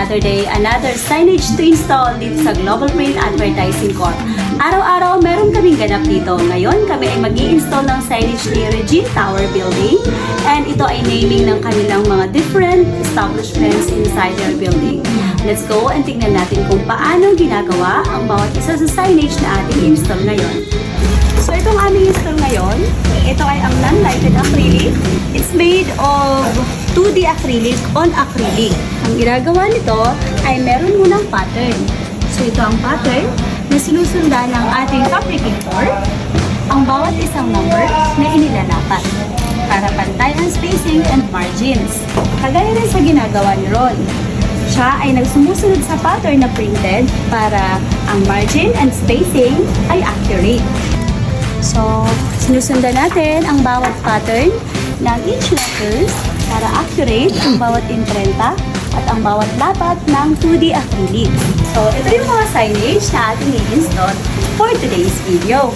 Saturday, another signage to install dito sa Global Print Advertising Corp. Araw-araw, meron kaming ganap dito. Ngayon, kami ay mag-i-install ng signage ni Regine Tower Building. And ito ay naming ng kanilang mga different establishments inside their building. Let's go and tingnan natin kung paano ginagawa ang bawat isa sa signage na ating install ngayon. So, itong aming install ngayon, ito ay ang non-lighted acrylic. It's made of 2D acrylic on acrylic. Ang ginagawa nito ay meron munang pattern. So, ito ang pattern na sinusundan ng ating fabricator. Ang bawat isang number na inilalapat para pantay ang spacing and margins. Kagaya rin sa ginagawa ni Ron. Siya ay nagsumusunod sa pattern na printed para ang margin and spacing ay accurate. So, sinusundan natin ang bawat pattern ng each letters para accurate ang bawat imprenta at ang bawat lapat ng 2D acrylic. So, ito yung mga signage na ating i-install for today's video.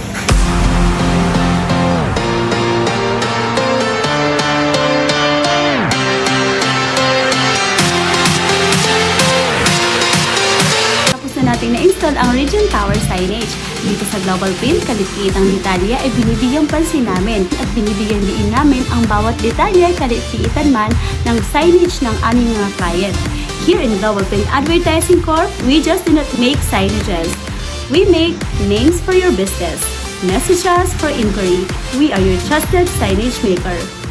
Nating na-install ang Regine Tower signage. Dito sa Global Print, kaliliit ang detalye ay binibigyang pansin namin at binibigyan din namin ang bawat detalye kaliliitan man ng signage ng aming mga client. Here in Global Print Advertising Corp, we just do not make signages. We make names for your business. Message us for inquiry. We are your trusted signage maker.